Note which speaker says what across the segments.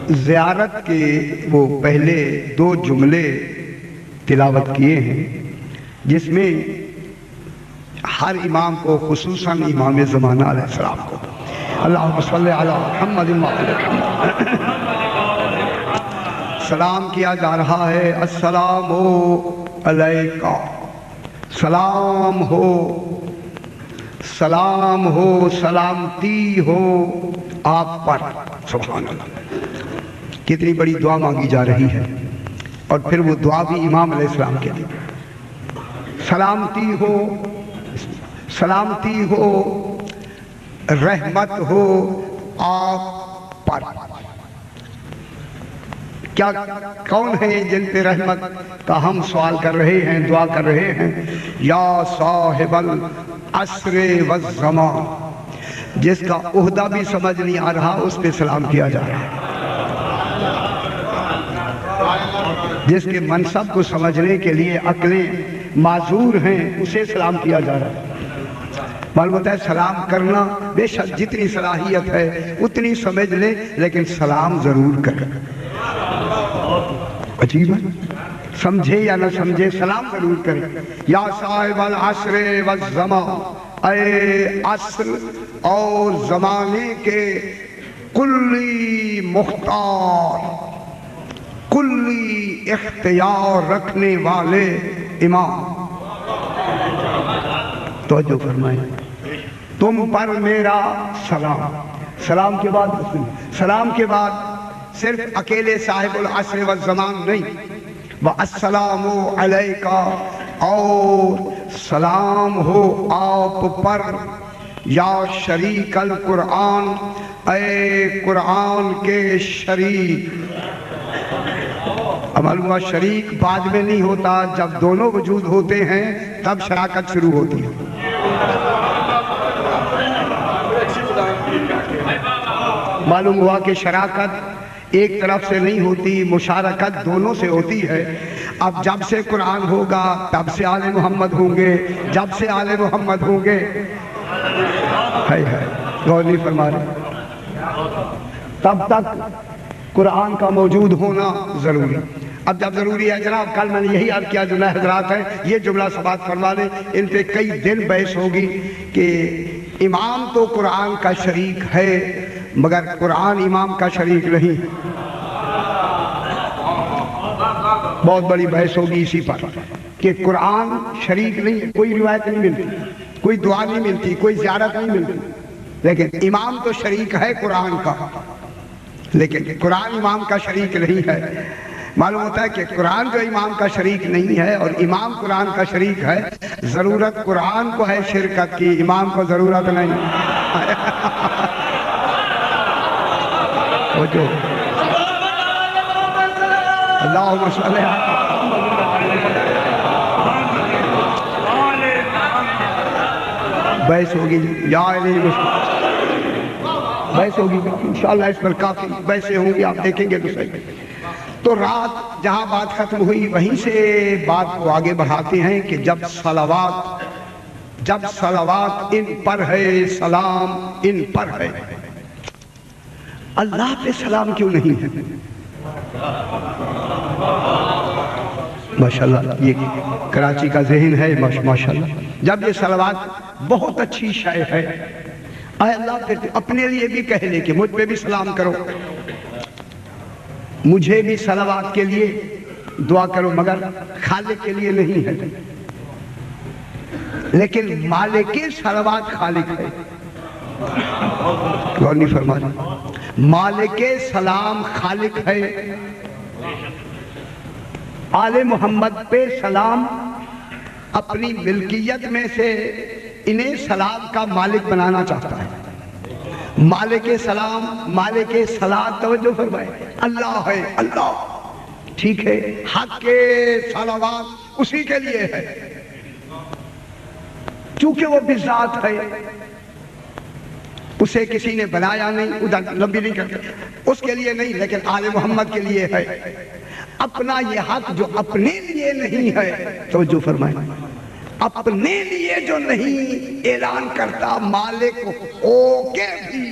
Speaker 1: زیارت کے وہ پہلے 2 جملے تلاوت کیے ہیں جس میں ہر امام کو خصوصاً امام زمانہ علیہ السلام کو اللہم صلی علی محمد سلام کیا جا رہا ہے. السلام علیکہ، سلام ہو، سلامتی ہو آپ پر. سبحان اللہ، کتنی بڑی دعا مانگی جا رہی ہے. اور پھر وہ دعا بھی امام علیہ السلام کے لیے. سلامتی ہو، رحمت ہو آپ پر. کیا کون ہے جن پہ رحمت کا ہم سوال کر رہے ہیں، دعا کر رہے ہیں؟ یا صاحب العصر والزمان، جس کا عہدہ بھی سمجھ نہیں آ رہا اس پہ سلام کیا جا رہا ہے. جس کے منصب کو سمجھنے کے لیے عقلیں معذور ہیں اسے سلام کیا جا رہا ہے. معلوم ہوتا ہے سلام کرنا بے شک جتنی صلاحیت ہے اتنی سمجھ لے، لیکن سلام ضرور کرے. عجیب ہے، سمجھے یا نہ سمجھے سلام ضرور کرے. یا صاحب العصر والزمان، اے عصر اور زمانے کے کلی مختار، کلی اختیار رکھنے والے امام. توجہ فرمائیں، تم پر میرا سلام. سلام کے بعد سلام کے بعد صرف اکیلے صاحب العصر والزمان نہیں، وَالسَّلَامُ عَلَيْكَ، اور سلام ہو آپ پر یا شریک القرآن، اے قرآن کے شریک. معلوم ہوا شریک بعد میں نہیں ہوتا، جب دونوں وجود ہوتے ہیں تب شراکت شروع ہوتی ہے. معلوم ہوا کہ شراکت ایک طرف سے نہیں ہوتی، مشارکت دونوں سے ہوتی ہے. اب جب سے قرآن ہوگا تب سے آل محمد ہوں گے، جب سے آل محمد ہوں گے. غور نہیں فرما رہے، تب تک قرآن کا موجود ہونا ضروری. اب جب ضروری ہے جناب، کل میں نے یہی عرض کیا، جو نئے حضرات ہیں یہ جملہ سماعت فرما لیں، ان پہ کئی دن بحث ہوگی کہ امام تو قرآن کا شریک ہے مگر قرآن امام کا شریک نہیں. بہت بڑی بحث ہوگی اسی پر کہ قرآن شریک نہیں. کوئی روایت نہیں ملتی، کوئی دعا نہیں ملتی، کوئی زیارت نہیں ملتی، لیکن امام تو شریک ہے قرآن کا، لیکن قرآن امام کا شریک نہیں ہے. معلوم ہوتا ہے کہ قرآن جو امام کا شریک نہیں ہے اور امام قرآن کا شریک ہے. ضرورت قرآن کو ہے شرکت کی، امام کو ضرورت نہیں. اللہم صلی بحث ہوگی یا بحث ہوگی انشاءاللہ. اس پر کافی بحثیں ہوں گی، آپ دیکھیں گے تو صحیح. تو رات جہاں بات ختم ہوئی وہیں سے بات کو آگے بڑھاتے ہیں کہ جب صلوات ان پر ہے، سلام ان پر ہے، اللہ پہ سلام کیوں نہیں ہے؟ ماشاءاللہ یہ کراچی کا ذہن ہے ماشاءاللہ. جب یہ صلوات بہت اچھی شے ہے، اے اللہ پھر اپنے لیے بھی کہہ لے کہ مجھ پہ بھی سلام کرو، مجھے بھی صلوات کے لیے دعا کرو، مگر خالق کے لیے نہیں ہے. لیکن مالک صلوات خالق ہے. غور نہیں فرما رہے، مالک سلام خالق ہے. آل محمد پہ سلام اپنی ملکیت میں سے انہیں سلام کا مالک بنانا چاہتا ہے. مالک سلام، مالک صلاۃ، توجہ فرمائے، اللہ ہے. اللہ ٹھیک ہے، حق کے صلوات اسی کے لیے ہے چونکہ وہ بذات ہے، اسے کسی نے بنایا نہیں. ادھر لمبی نہیں کرتے، اس کے لیے نہیں، لیکن آل محمد کے لیے ہے. اپنا یہ حق جو اپنے لیے نہیں ہے، توجہ فرمائے، اپنے لیے جو نہیں اعلان کرتا، مالک ہو کے بھی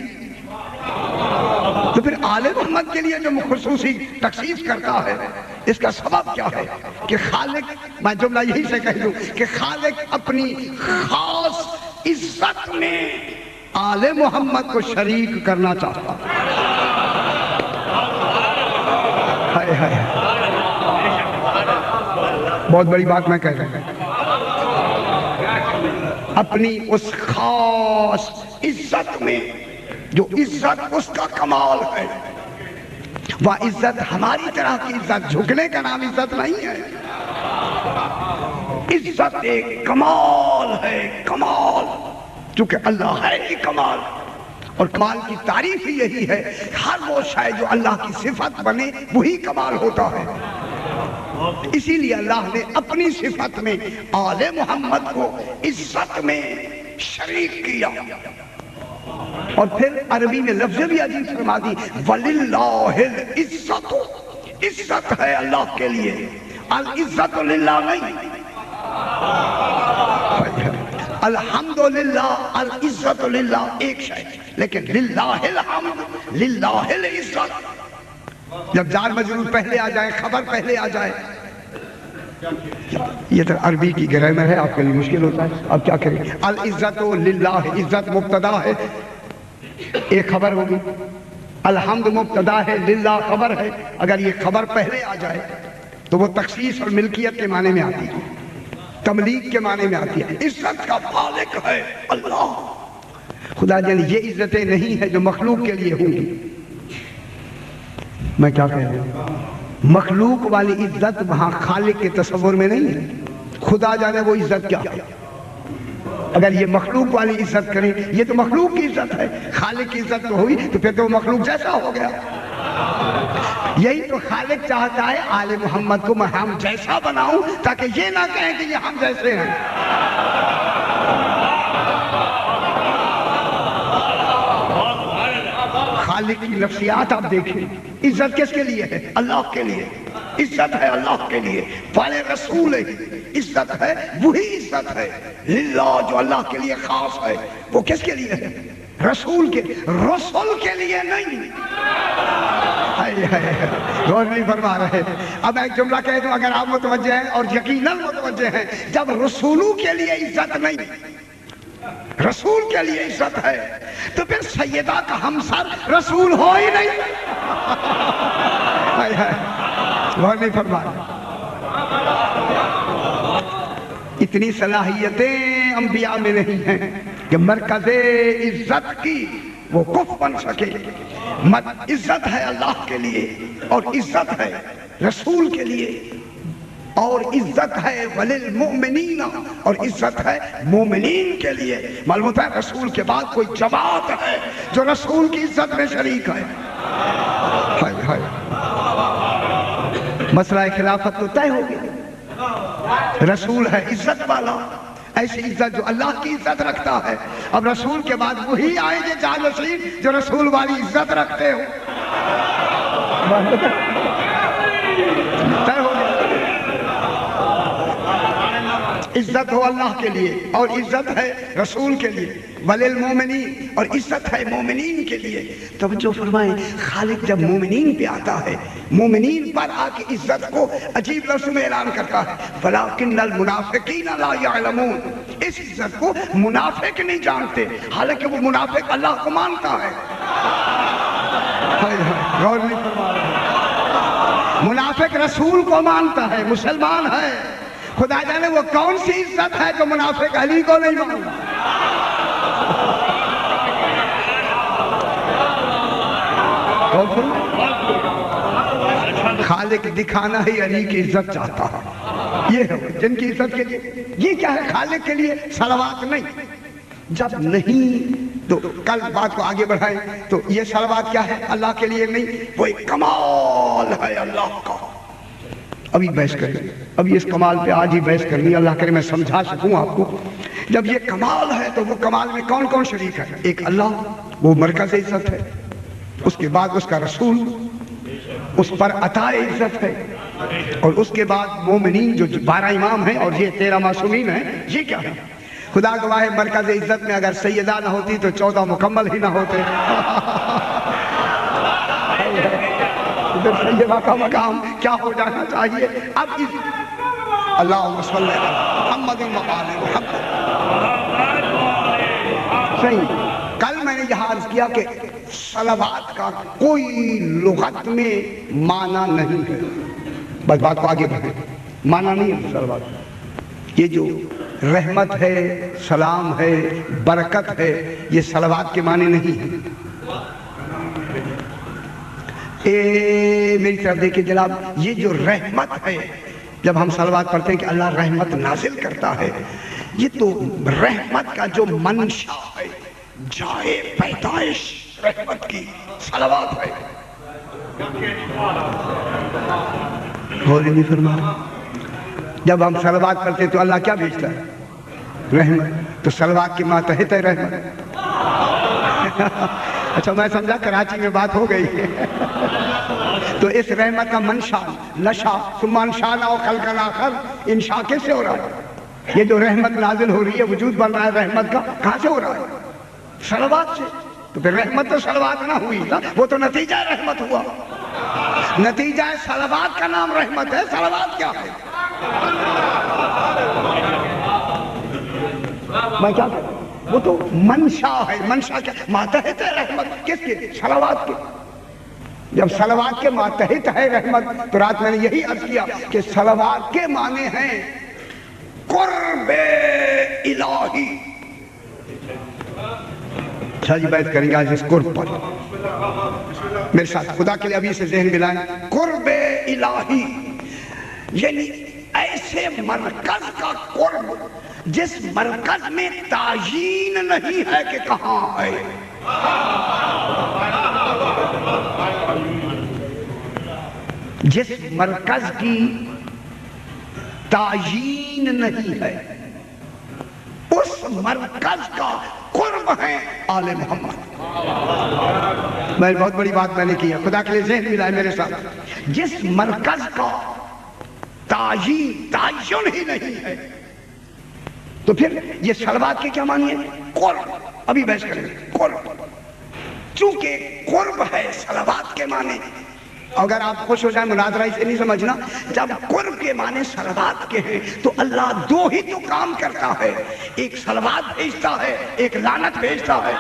Speaker 1: تو پھر آل محمد کے لیے جو خصوصی تخصیص کرتا ہے اس کا سبب کیا ہے کہ خالق، میں جملہ یہی سے کہہ دوں کہ خالق اپنی خاص عزت میں آل محمد کو شریک کرنا چاہتا ہے۔ بہت بڑی بات میں کہہ رہا ہوں، اپنی اس خاص عزت میں، جو عزت اس کا کمال ہے، وہ عزت ہماری طرح کی عزت، جھکنے کا نام عزت نہیں ہے، عزت ایک کمال ہے، کمال، چونکہ اللہ ہے ہی کمال، اور کمال کی تعریف ہی یہی ہے، ہر وہ شے جو اللہ کی صفت بنے وہی کمال ہوتا ہے۔ اسی لیے اللہ نے اپنی صفت میں آل محمد کو عزت میں شریک کیا، اور پھر عربی میں لفظ بھی عجیب فرما دی، وَلِلَّهِ الْعِزَّةُ، عزت ہے اللہ کے لیے، العزت للہ نہیں، الحمدللہ، العزت للہ ایک شے، لیکن للہ الحمد، للہ العزت، جب جار مجرور پہلے آ جائے، خبر پہلے آ جائے، یہ تو عربی کی گرامر ہے، آپ کے لیے مشکل ہوتا ہے، اب کیا کریں؟ العزت للہ، عزت مبتدا ہے، ایک خبر ہوگی، الحمد مبتدا ہے، للہ خبر ہے، اگر یہ خبر پہلے آ جائے تو وہ تخصیص اور ملکیت کے معنی میں آتی ہے، تملیک کے معنی میں آتی ہے، عزت کا مالک ہے اللہ۔ خدا جان یہ عزتیں نہیں ہیں جو مخلوق کے لیے ہوں گی، میں کیا کہہ رہا ہوں، مخلوق والی عزت وہاں خالق کے تصور میں نہیں ہے، خدا جانے وہ عزت کیا ہے۔ اگر یہ مخلوق والی عزت کریں، یہ تو مخلوق کی عزت ہے، خالق کی عزت تو ہوئی تو پھر تو مخلوق جیسا ہو گیا۔ یہی تو خالق چاہتا ہے آل محمد کو میں ہم جیسا بناؤں، تاکہ یہ نہ کہیں کہ یہ ہم جیسے ہیں۔ خالق کی نفسیات آپ دیکھیں، عزت کس کے لیے ہے؟ اللہ کے لیے، عزت ہے اللہ کے لیے، پہلے رسول ہے، عزت ہے وہی عزت ہے للہ جو اللہ کے لیے خاص ہے، وہ کس کے لیے ہے؟ رسول کے، رسول کے لیے نہیں۔ غور نہیں فرما رہے۔ اب ایک جملہ کہہ دوں، اگر آپ متوجہ ہیں اور یقیناً متوجہ ہیں، جب رسولوں کے لیے عزت نہیں، رسول کے لیے عزت ہے، تو پھر سیدہ کا ہمسر رسول ہو ہی نہیں۔ غور نہیں فرما رہے۔ اتنی صلاحیتیں انبیاء میں نہیں ہیں کہ مرکز عزت کی وہ کف بن سکے۔ عزت ہے اللہ کے لیے، اور عزت ہے رسول کے لیے، اور عزت ہے وللمؤمنین، اور عزت ہے مومنین کے لیے۔ معلوم ہوتا ہے رسول کے بعد کوئی جماعت ہے جو رسول کی عزت میں شریک ہے۔ مسئلہ خلافت تو طے ہو گیا، رسول ہے عزت والا، ایسی عزت جو اللہ کی عزت رکھتا ہے۔ اب رسول کے بعد وہی آئیں گے جانشین جو رسول والی عزت رکھتے ہو۔ طے ہو گیا، عزت ہو اللہ کے لیے اور عزت ہے رسول کے لیے، وللمؤمنین، اور عزت ہے مومنین کے لیے۔ توجہ فرمائیں، خالق جب مومنین پہ آتا ہے، مومنین پر آ کے عزت کو عجیب لفظ میں اعلان کرتا ہے، وَلَٰكِنَّ الْمُنَافِقِينَ لَا يَعْلَمُونَ۔ اس عزت کو منافق نہیں جانتے، حالانکہ وہ منافق اللہ کو مانتا ہے۔ غور نہیں فرما رہے۔ منافق رسول کو مانتا ہے، مسلمان ہے، خدا جانے وہ کون سی عزت ہے جو منافق علی کو نہیں مانتا۔ خالق دکھانا ہی علی کی عزت چاہتا ہے، یہ ہے جن کی عزت کے لیے۔ یہ کیا ہے؟ خالق کے لیے صلوات نہیں، جب نہیں تو کل بات کو آگے بڑھائیں تو یہ صلوات کیا ہے؟ اللہ کے لیے نہیں، وہ ایک کمال ہے اللہ کا۔ ابھی بحث کریں، ابھی اس کمال پہ آج ہی بحث کرنی، اللہ کرے میں سمجھا سکوں آپ کو۔ جب یہ کمال ہے تو وہ کمال میں کون کون شریک ہے؟ ایک اللہ، وہ مرکز عزت ہے، اس کے بعد اس کا رسول، اس پر عطا عزت ہے، اور اس کے بعد مومنین جو 12 امام ہیں اور یہ 13 معصومین ہیں۔ یہ کیا ہے؟ خدا گواہ ہے، مرکز عزت میں اگر سیدہ نہ ہوتی تو 14 مکمل ہی نہ ہوتے۔ پھر سیدہ کا مقام کیا ہو جانا چاہیے؟ اب اس اللہم صلی علی محمد و آل محمد. صحیح. کل میں نے یہ عرض کیا کہ صلوات کا کوئی لغت میں معنی نہیں ہے. بس بات کو آگے بڑھیں. معنی نہیں ہے صلوات. یہ جو رحمت ہے، سلام ہے، برکت ہے، یہ صلوات کے معنی نہیں ہے. میری طرف دیکھیں جناب، یہ جو رحمت ہے، جب ہم صلوات پڑھتے ہیں کہ اللہ رحمت نازل کرتا ہے، یہ تو رحمت کا جو منشا ہے، جائے پیدائش رحمت کی صلوات ہے. غور نہیں فرمایا؟ جب ہم صلوات پڑھتے ہیں تو اللہ کیا بھیجتا ہے؟ رحمت. تو صلوات کے ماتحت ہے رحمت. اچھا میں سمجھا کراچی میں بات ہو گئی. تو اس رحمت کا منشا نشا ثم انشانا خلقا آخر، انشاء کیسے ہو رہا ہے؟ یہ جو رحمت نازل ہو رہی ہے، وجود بن رہا ہے رحمت کا، کہاں سے ہو رہا ہے؟ صلوات سے. تو پھر رحمت تو صلوات نہ ہوئی نا، وہ تو نتیجہ رحمت ہوا. نتیجہ صلوات کا نام رحمت ہے. صلوات کیا ہے؟ میں کیا کہوں؟ وہ تو منشا ہے. منشا کیا؟ ماتحت ہے رحمت. کس کے؟ صلوات کے. جب صلوات کے ماتحت ہے رحمت، تو رات میں نے یہی عرض کیا کہ صلوات کے معنی ہیں قرب الہی. اچھا جی بیعت کریں گے آج اس قرب پر. میرے ساتھ خدا کے لیے ابھی سے ذہن ملائیں. قرب الہی یعنی ایسے مرکز کا قرب جس مرکز میں تعیین نہیں ہے کہ کہاں ہے. جس مرکز کی تعیین نہیں ہے، اس مرکز کا قرب ہے آل محمد. میں بہت بڑی بات میں نے کی ہے، خدا کے لیے ذہن ملائے میرے ساتھ. جس مرکز کا تعین ہی نہیں ہے، تو پھر یہ صلوات کے کیا معنی ہے؟ قرب. ابھی بحث کریں گے قرب. چونکہ قرب ہے صلوات کے معنی. اگر آپ خوش ہو جائیں مناظرہ اسے نہیں سمجھنا، جب قرب کے معنی صلوات کے ہیں تو اللہ دو ہی تو کام کرتا ہے، ایک صلوات بھیجتا ہے، ایک لعنت بھیجتا ہے.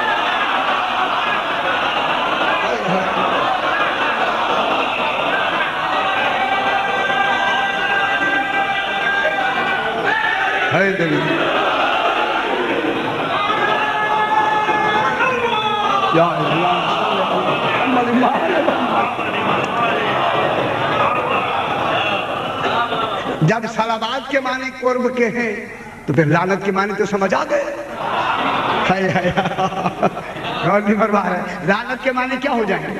Speaker 1: جب صلوات کے معنی قرب کے ہیں تو پھر لعنت کے معنی تو سمجھ آ گئے. لعنت کے معنی کیا ہو جائیں گے؟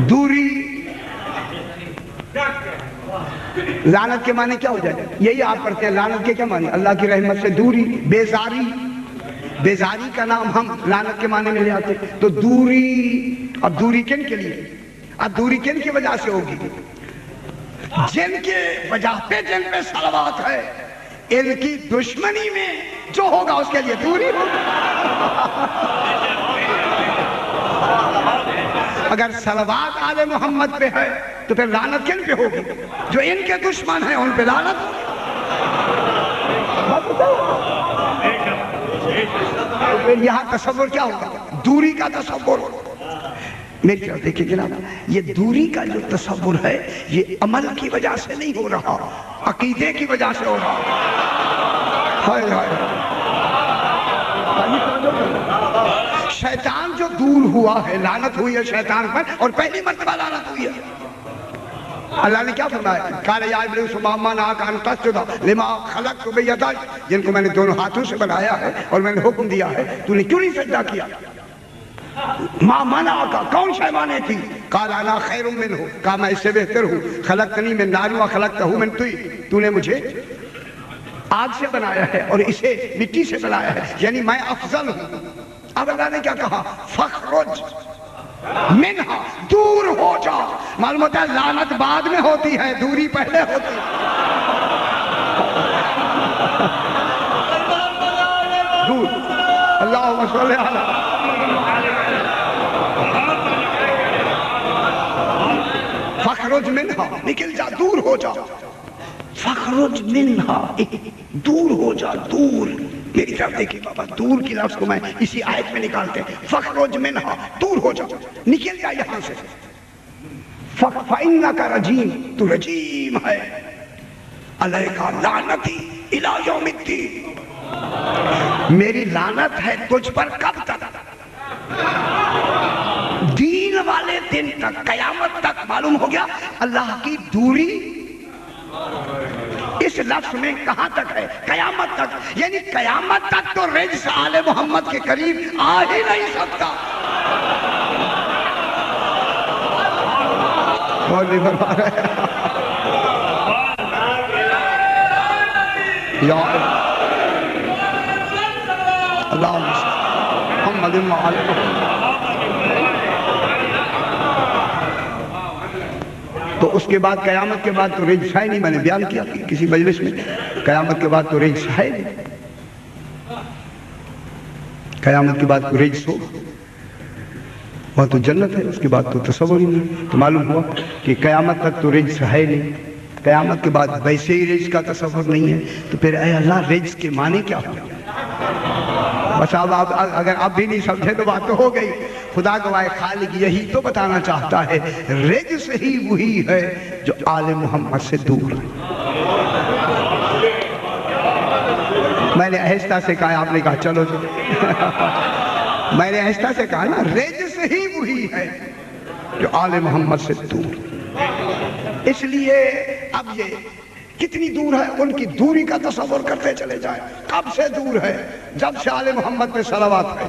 Speaker 1: دوری. لعنت کے معنی کیا ہو جائے؟ یہی آپ پڑھتے ہیں. لعنت کے کیا معنی؟ اللہ کی رحمت سے دوری، بیزاری. بیزاری کا نام ہم لعنت کے معنی میں لے آتے. تو دوری. اب دوری کن کے لیے؟ اب دوری کن کی وجہ سے ہوگی؟ جن کے وجہ پہ جن پہ صلوات ہے، ان کی دشمنی میں جو ہوگا اس کے لیے دوری ہوگی. اگر صلوات آل محمد پہ ہے تو پھر لعنت کن پہ ہوگی؟ جو ان کے دشمن ہیں ان پہ لعنت ہوگی. پھر یہاں تصور کیا ہوگا؟ دوری کا تصور. میری طرف دیکھیں جناب، یہ دوری کا جو تصور ہے یہ عمل کی وجہ سے نہیں ہو رہا، عقیدے کی وجہ سے ہو رہا. شیطان جو دور ہوا ہے، لعنت ہوئی ہے شیطان پر، اور پہلی مرتبہ لعنت ہوئی ہے. اللہ نے کیا فرمایا؟ قال یا ابلیس ما منعک ان تسجد لما خلقت بیدی، جن کو میں نے دونوں ہاتھوں سے بنایا ہے اور میں نے حکم دیا ہے، تو نے کیوں نہیں سجدہ کیا؟ ما منعک، کون شے مانے تھی؟ قال انا خیر منہ، کہا میں اس سے بہتر ہوں. خلقتنی من نار و خلقتہ من طین، تو نے مجھے آگ سے بنایا ہے اور اسے مٹی سے بنایا ہے، یعنی میں افضل ہوں. اب اللہ نے کیا کہا؟ فخرج منہا، دور ہو جا. معلوم ہوتا ہے لعنت بعد میں ہوتی ہے، دوری پہلے ہوتی ہے. دور. اللہم صلی علی. فخرج منہا، نکل جا، دور ہو جا، فخرج منہا، دور ہو جا، دور، میری طرف دیکھیں بابا، دور کی لفظ کو میں اسی آیت میں نکالتے ہیں، فخرج منہا، دور ہو جا، نکل جا یہاں سے، فَإِنَّكَ رَجِيمٌ، تو رجیم ہے، علیکا لعنتی الی یوم الدین، میری لعنت ہے تجھ پر کب تک؟ دین والے دن تک، قیامت تک۔ معلوم ہو گیا اللہ کی دوری اس لفظ میں کہاں تک ہے؟ قیامت تک، یعنی قیامت تک تو رجس آل محمد کے قریب آ ہی نہیں سکتا۔ اللہ محمد تو اس کے بعد قیامت کے بعد تو رجس ہے نہیں، میں نے بیان کیا کسی مجلس میں، قیامت کے بعد تو رجس ہے نہیں، قیامت کے بعد کوئی رجس ہو وہاں تو جنت ہے، اس کے بعد تو تصور ہی نہیں۔ تو معلوم ہوا کہ قیامت تک تو رجس ہے نہیں، قیامت کے بعد ویسے ہی رجس کا تصور نہیں ہے، تو پھر اے اللہ رجس کے معنی کیا ہو؟ بس اب اگر اب بھی نہیں سمجھے تو بات تو ہو گئی۔ خدا گواہ خالق یہی تو بتانا چاہتا ہے، رجس ہی وہی ہے جو آل محمد سے دور ہے۔ میں نے آہستہ سے کہا، آپ نے کہا چلو جی میں نے آہستہ سے کہا نا، رجس ہی وہی ہے جو آل محمد سے دور۔ اس لیے اب یہ کتنی دور ہے، ان کی دوری کا تصور کرتے چلے جائیں۔ کب سے دور ہے؟ جب سے آل محمد پہ صلوات ہے۔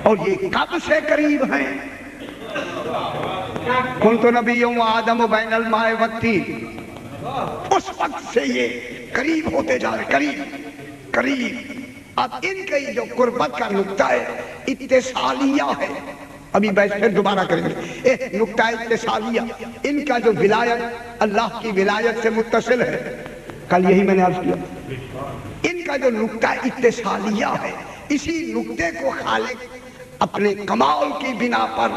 Speaker 1: اور یہ کب سے قریب ہیں؟ کنت نبی و آدم بین الماء والطین، اس وقت سے یہ قریب ہوتے جا رہے، قریب۔ اب ان کی جو قربت کا نقطہ اتصالیہ ہے، ابھی بحث پھر دوبارہ کریں گے، نقطہ اتصالیہ، ان کا جو ولایت اللہ کی ولایت سے متصل ہے، کل یہی میں نے عرض کیا، ان کا جو نقطہ اتصالیہ ہے، اسی نقطے کو خالق اپنے کمال کی بنا پر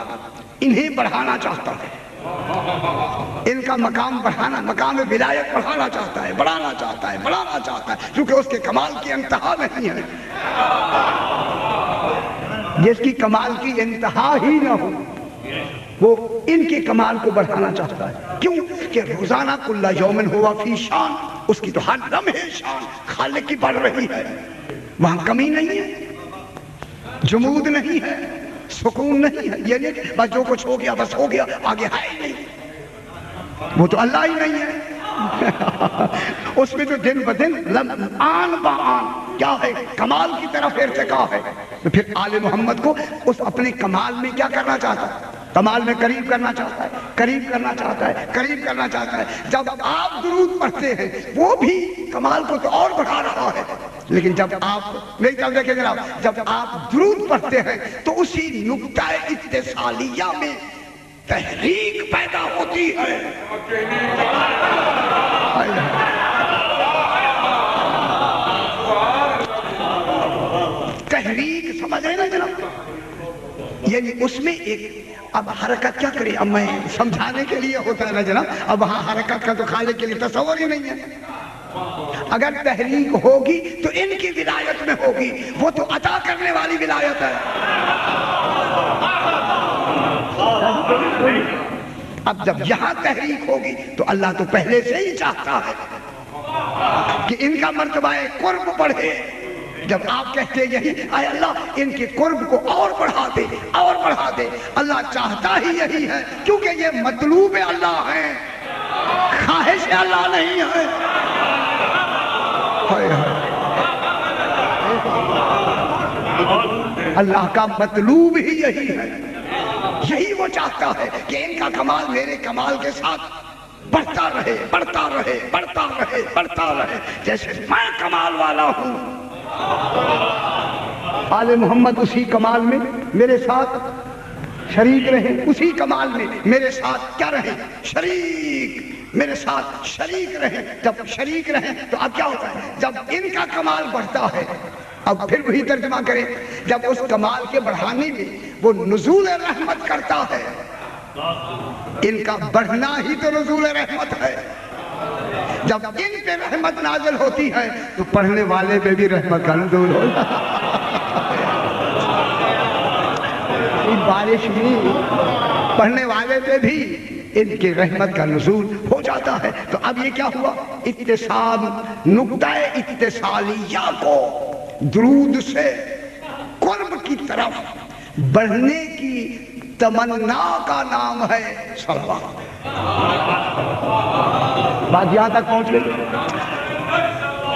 Speaker 1: انہیں بڑھانا چاہتا ہے، ان کا مقام بڑھانا، مقام ولایت بڑھانا چاہتا ہے، بڑھانا چاہتا ہے، کیونکہ اس کے کمال کی انتہا نہیں ہے، جس کی کمال کی انتہا ہی نہ ہو وہ ان کے کمال کو بڑھانا چاہتا ہے۔ کیوں کہ روزانہ کل یوم ہوا فی شان، اس کی تو ہر لمحے شان خالق کی بڑھ رہی ہے، وہاں کمی نہیں ہے، جمود نہیں ہے، سکون نہیں ہے، یہ نہیں بس جو کچھ ہو گیا بس ہو گیا، آگے ہے ہی نہیں، وہ تو اللہ ہی نہیں ہے۔ اس میں تو دن بدن آن بآن کیا ہے؟ کمال کی طرف ارتقا ہے۔ تو پھر آل محمد کو اس اپنے کمال میں کیا کرنا چاہتا ہے؟ کمال میں قریب کرنا چاہتا ہے، قریب کرنا چاہتا ہے۔ جب آپ درود پڑھتے ہیں وہ بھی کمال کو تو اور بڑھا رہا ہے، لیکن جب آپ میری طرف دیکھیں جناب، جب آپ درود پڑھتے ہیں تو اسی نقطہ اتصالیہ میں تحریک پیدا ہوتی ہے۔ تحریک سمجھ رہے نا جناب، یعنی اس میں ایک اب حرکت کیا کرے، اب میں سمجھانے کے لیے ہوتا ہے نا جناب، اب وہاں حرکت کا تو خالق کے لیے تصور ہی نہیں ہے۔ اگر تحریک ہوگی تو ان کی ولایت میں ہوگی، وہ تو عطا کرنے والی ولایت ہے۔ اب جب یہاں تحریک ہوگی تو اللہ تو پہلے سے ہی چاہتا ہے کہ ان کا مرتبہ قرب بڑھے۔ جب آپ کہتے یہی اے اللہ ان کے قرب کو اور بڑھا دے، اور بڑھا دے، اللہ چاہتا ہی یہی ہے، کیونکہ یہ مطلوب اللہ ہے، خواہش اللہ نہیں ہے۔ اللہ کا مطلوب ہی یہی ہے، یہی وہ چاہتا ہے کہ ان کا کمال میرے کمال کے ساتھ بڑھتا رہے، بڑھتا رہے، بڑھتا رہے، بڑھتا رہے، جیسے میں کمال والا ہوں، آل محمد اسی کمال میں میرے ساتھ شریک رہے، اسی کمال میں میرے ساتھ کیا رہے؟ شریک، میرے ساتھ شریک رہے۔ جب شریک رہے تو اب کیا ہوتا ہے؟ جب ان کا کمال بڑھتا ہے، اب پھر وہی ترجمہ کریں، جب اس کمال کے بڑھانے میں وہ نزول رحمت کرتا ہے، ان کا بڑھنا ہی تو نزول رحمت ہے۔ جب ان پہ رحمت نازل ہوتی ہے تو پڑھنے والے پہ بھی رحمت کا نزول ہوتا ہے۔ بارش بھی پڑھنے والے پہ بھی ان کی رحمت کا نزول ہو جاتا ہے۔ تو اب یہ کیا ہوا؟ اتصال، نقطہ اتصالیہ کو درود سے قرب کی طرف بڑھنے کی تمنا کا نام ہے صلوات۔ بات یہاں تک پہنچ گئی؟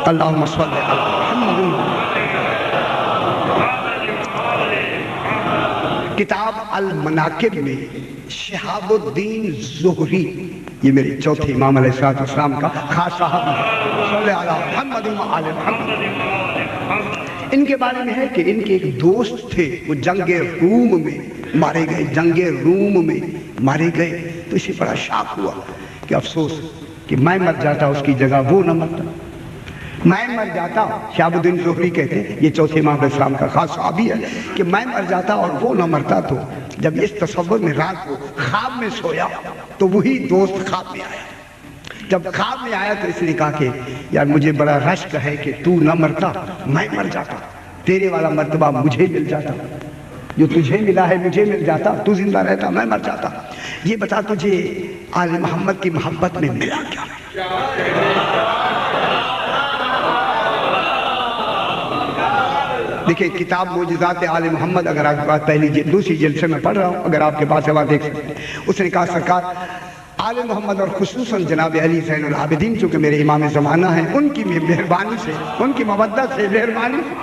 Speaker 1: اللہم صلی علی محمد۔ کتاب المناقب میں شہاب الدین زہری، یہ میرے چوتھے امام علیہ السلام کا خاص صاحب ہے، صلی علی محمد و آل محمد۔ ان کے بارے میں ہے کہ ان کے ایک دوست تھے، وہ جنگ روم میں مارے گئے، جنگ روم میں مارے گئے۔ تو اسے بڑا شاک ہوا کہ افسوس کہ میں مر جاتا اس کی جگہ وہ نہ مرتا، میں مر جاتا۔ شہاب الدین زہری کہتے ہیں، یہ چوتھے امام علیہ السلام کا خاص صحابی ہے، کہ میں مر جاتا اور وہ نہ مرتا۔ تو جب اس تصور میں رات کو خواب میں سویا تو وہی دوست خواب میں آیا۔ جب خواب میں آیا تو اس نے کہا کہ یار مجھے بڑا رشک ہے کہ تو نہ مرتا، میں مر جاتا، تیرے والا مرتبہ مجھے مل جاتا، جو تجھے ملا ہے مجھے مل جاتا، تو زندہ رہتا میں مر جاتا۔ یہ بتا تجھے آل محمد کی محبت میں ملا کیا؟ دیکھیں کتاب معجزات آل محمد، اگر آپ کے پاس پہلی دوسری جلد سے میں پڑھ رہا ہوں، اگر آپ کے پاس ہے وہاں دیکھ سکتے ہیں۔ اس نے کہا سرکار آل محمد اور خصوصاً جناب علی زین العابدین چونکہ میرے امام زمانہ ہیں، ان کی مہربانی سے، ان کی مودت سے، مہربانی سے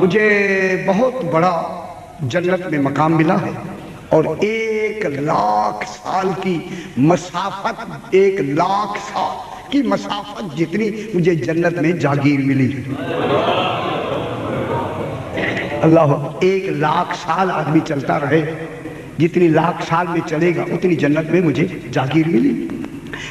Speaker 1: مجھے بہت بڑا جنت میں مقام ملا ہے، اور 1,00,000 سال کی مسافت، 1,00,000 سال کی مسافت جتنی مجھے جنت میں جاگیر ملی۔ اللہ، 1,00,000 سال آدمی چلتا رہے، جتنی 1,00,000 سال میں چلے گا اتنی جنت میں مجھے جاگیر ملی۔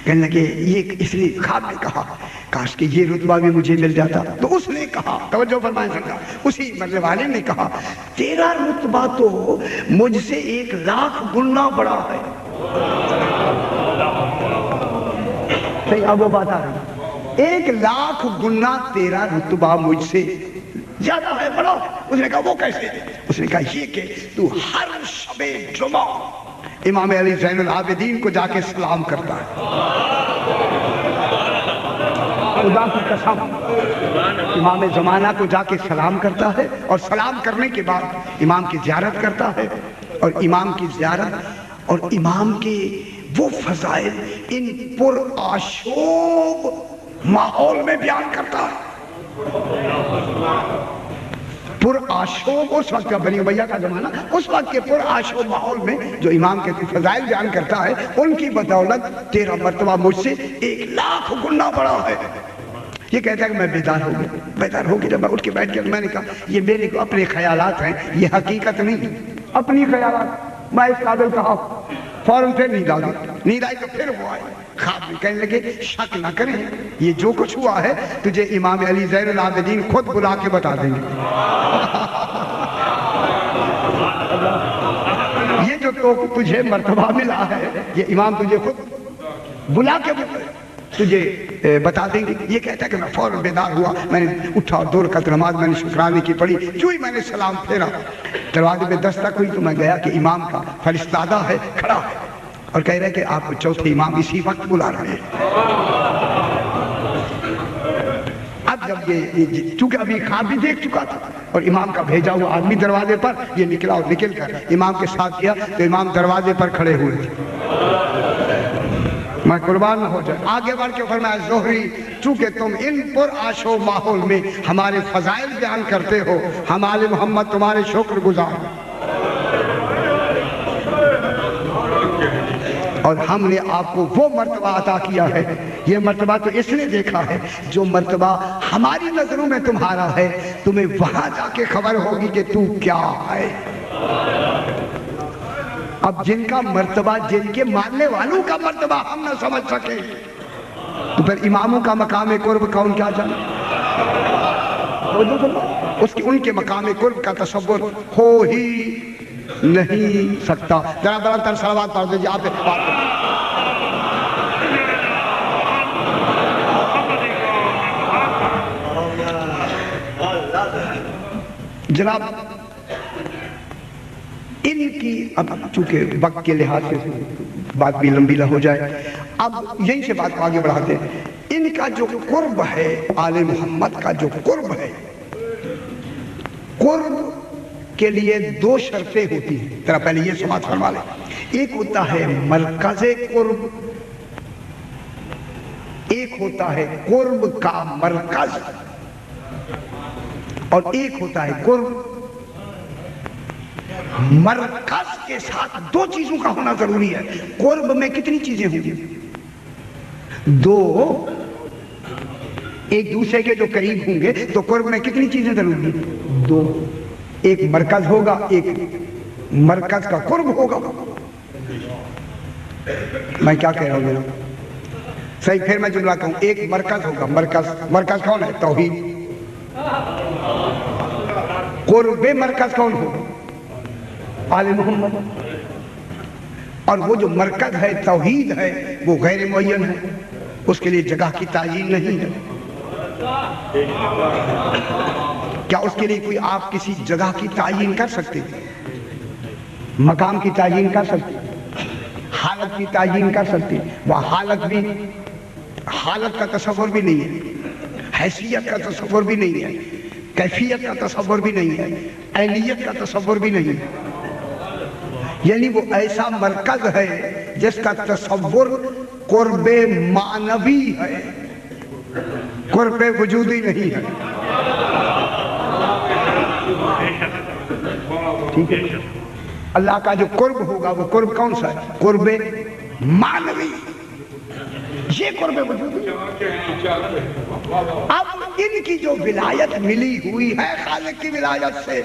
Speaker 1: کہنے لگے یہ اس نے خواب میں کہا کاش کہ یہ رتبہ بھی مجھے مل جاتا۔ تو اس نے کہا، توجہ فرمائیں سرکار، اسی مرنے والے نے کہا تیرا رتبہ تو مجھ سے 1,00,000 گنا بڑا ہے۔ صحیح، اب وہ بات آ رہی، 1,00,000 گنا تیرا رتبہ مجھ سے زیادہ ہے، بڑا۔ اس نے کہا وہ کیسے؟ اس نے کہا یہ کہ تو ہر شب جمعہ امام علی زین العابدین کو جا کے سلام کرتا ہے۔ خدا کی قسم، امام زمانہ کو جا کے سلام کرتا ہے، اور سلام کرنے کے بعد امام کی زیارت کرتا ہے، اور امام کی زیارت اور امام کے وہ فضائل ان پر آشوب ماحول میں بیان کرتا ہے۔ پر آشوب اس وقت کا بنی امیہ کا زمانہ، اس وقت کے پر آشوب ماحول میں جو امام کے فضائل بیان کرتا ہے، ان کی بدولت تیرا مرتبہ مجھ سے 1,00,000 گنا بڑا ہے۔ یہ کہتا ہے کہ میں بیدار ہو گیا، جب میں اٹھ کے بیٹھ گیا، میں نے کہا یہ میرے اپنے خیالات ہیں، یہ حقیقت نہیں، اپنی خیالات، میں اس قابل کہا۔ فوراً پھر نیند آئی تو پھر وہ آئی خواب میں، کہنے لگے شک نہ کریں، یہ جو کچھ ہوا ہے تجھے امام علی زین العابدین خود بلا کے بتا دیں گے۔ یہ جو تجھے مرتبہ ملا ہے یہ امام تجھے خود بلا کے تجھے بتا دیں گے۔ یہ کہتا ہے کہ میں فوراً بیدار ہوا، میں نے اٹھا اور 2 رکعت نماز میں نے شکرانے کی پڑھی، جو ہی میں نے سلام پھیرا، دروازے پہ دستک ہوئی تو میں گیا کہ امام کا فرستادہ ہے، کھڑا ہے، اور کہہ رہے کہ آپ چوتھے امام اسی وقت بلا رہے ہیں۔ اب جب یہ چونکہ ابھی خواب بھی دیکھ چکا تھا، اور امام کا بھیجا ہوا آدمی دروازے پر، یہ نکلا اور نکل کر امام کے ساتھ گیا تو امام دروازے پر کھڑے ہوئے تھے۔ میں قربان ہو جائے، آگے بڑھ کے فرمایا زہری چونکہ تم ان پر آشو ماحول میں ہمارے فضائل بیان کرتے ہو، ہم آل محمد تمہارے شکر گزار ہیں، اور ہم نے آپ کو وہ مرتبہ عطا کیا ہے، یہ مرتبہ تو اس نے دیکھا ہے جو مرتبہ ہماری نظروں میں تمہارا ہے، تمہیں وہاں جا کے خبر ہوگی کہ تو کیا ہے۔ اب جن کا مرتبہ، جن کے ماننے والوں کا مرتبہ ہم نہ سمجھ سکے تو پھر اماموں کا مقام قرب کون کیا جانے؟ ان کے مقام قرب کا تصور ہو ہی نہیں سکتا. ذرا بڑا تر صلوات پڑھ دیجیے آپ. جناب ان کی اب چونکہ وقت کے لحاظ سے بات بھی لمبی نہ ہو جائے، اب یہیں سے بات کو آگے بڑھاتے ہیں. ان کا جو قرب ہے، آل محمد کا جو قرب ہے، قرب کے لیے دو شرطیں ہوتی ہیں. ذرا پہلے یہ سماعت فرما لیں. ایک ہوتا ہے مرکز قرب، ایک ہوتا ہے قرب کا مرکز، اور ایک ہوتا ہے قرب. مرکز کے ساتھ دو چیزوں کا ہونا ضروری ہے. قرب میں کتنی چیزیں ہوں گی؟ دو. ایک دوسرے کے جو قریب ہوں گے تو قرب میں کتنی چیزیں ضروری ہیں؟ دو. ایک مرکز ہوگا، ایک مرکز کا قرب ہوگا. میں کیا کہہ رہا ہوں؟ صحیح، پھر میں جملہ کہوں. ایک مرکز ہوگا. مرکز کون ہے؟ توحید. قرب مرکز کون ہوگا؟ آل محمد. اور وہ جو مرکز ہے، توحید ہے، وہ غیر معین ہے، اس کے لیے جگہ کی تعیین نہیں ہے. کیا اس کے لیے کوئی آپ کسی جگہ کی تعیین کر سکتے ہیں؟ مقام کی تعیین کر سکتے ہیں؟ حالت کی تعیین کر سکتے ہیں؟ وہ حالت کا تصور بھی نہیں ہے، حیثیت کا تصور بھی نہیں ہے، کیفیت کا تصور بھی نہیں ہے، عینیت کا تصور بھی نہیں ہے. یعنی وہ ایسا مرکز ہے جس کا تصور قرب معنوی ہے، قرب وجودی نہیں ہے. ٹھیک ہے. اللہ کا جو قرب ہوگا وہ قرب کون سا ہے؟ قرب معنوی. یہ قرب وجودی. اب ان کی جو ولایت ملی ہوئی ہے خالق کی ولایت سے،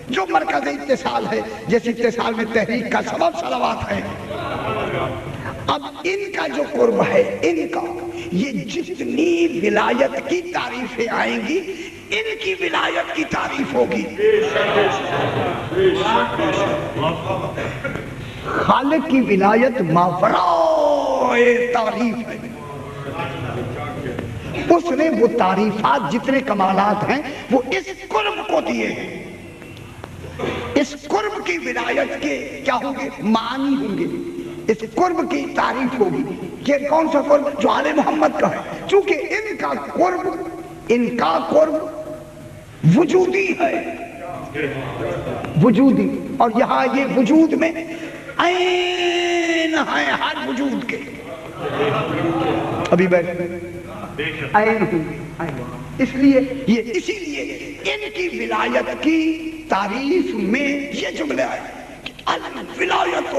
Speaker 1: جو مرکز اتصال ہے، جس اتصال میں تحریک کا سبب صلوات ہے، اب ان کا جو قرب ہے، ان کا یہ جتنی ولایت کی تعریفیں آئیں گی، ان کی ولایت کی تعریف ہوگی. خالق کی ولایت ماورائے تعریف ہے. اس نے وہ تعریفات، جتنے کمالات ہیں، وہ اس قرب کو دیے ہیں. اس قرب کی ولایت کے کیا ہوں گے؟ معنی ہوں گے. اس قرب کی تعریف ہوگی. یہ کون سا قرب؟ جو آل محمد کا ہے. چونکہ ان کا قرب وجودی ہے، وجودی. اور یہاں یہ وجود میں عین ہے ہر وجود کے. ابھی عین ہوں. اسی لیے ان کی ولایت کی تعریف میں یہ جملہ ہے کہ الولایت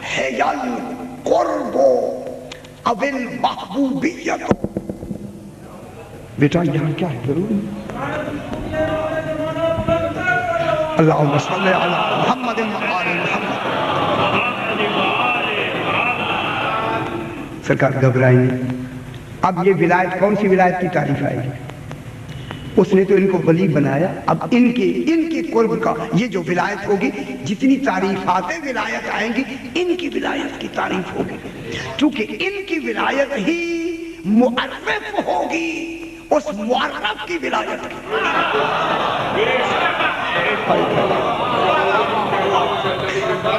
Speaker 1: ہے القرب او المحبوبیت. بیٹا یہاں کیا ہے ضروری؟ اللہم صلی علی محمد وآل محمد. سرکار گھبرائیں گے. اب یہ ولایت کون سی ولایت کی تعریف آئے گی؟ اس نے تو ان کو ولی بنایا. اب ان کی قرب کا یہ جو ولایت ہوگی، جتنی تعریفات ولایت آئیں گی، ان کی ولایت کی تعریف ہوگی. چونکہ ان کی ولایت ہی معرف ہوگی اس معرف کی ولایت کی.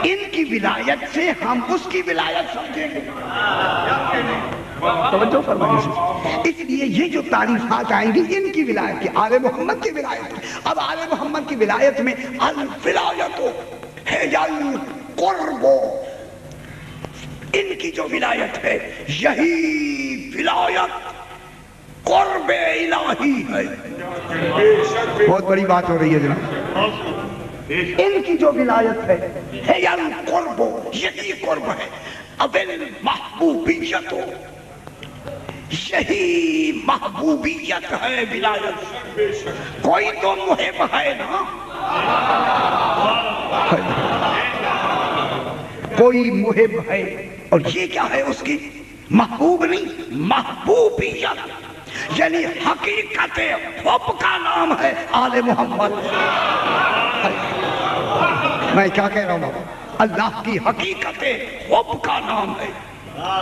Speaker 1: ان کی ولایت سے ہم اس کی ولایت سمجھیں گے. توجہ فرمائیے. اس لیے یہ جو تعریفات آئیں گی ان کی ولایت کی، آل محمد کی ولایت کی. اب آل محمد کی ولایت میں الولایت ہے القرب. ان کی جو ولایت ہے یہی ولایت قرب الہی ہے. بہت بڑی بات ہو رہی ہے جناب. ان کی جو ولایت ہے القرب، یہی قرب ہے. اب المحبوبیت، یہی محبوبیت ہے ولایت. کوئی تو محب ہے نا، کوئی محب ہے. اور یہ کیا ہے اس کی؟ محبوب نہیں، محبوبیت. یعنی حقیقت حب کا نام ہے آل محمد۔ میں کیا کہہ رہا ہوں؟ اللہ کی حقیقت حب کا نام ہے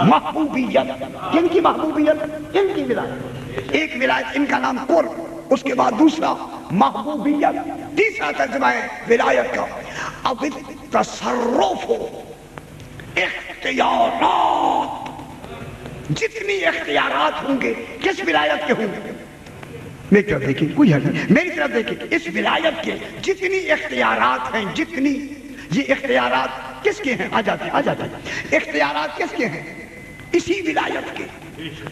Speaker 1: محبوبیت۔ کن کی محبوبیت؟ ان کی ولایت۔ ایک ولایت ان کا نام قرب، اس کے بعد دوسرا محبوبیت، تیسرا ترجمہ ہے ولایت کا اب تصرف ہو، اختیارات۔ جتنی اختیارات ہوں گے کس ولایت کے ہوں گے؟ میری طرف دیکھیں، کوئی حل نہیں، میری طرف دیکھیں، اس ولایت کے جتنی اختیارات ہیں، جتنی یہ اختیارات کس کے ہیں؟ آ جاتے ہیں اختیارات کس کے ہیں؟ اسی ولایت کے۔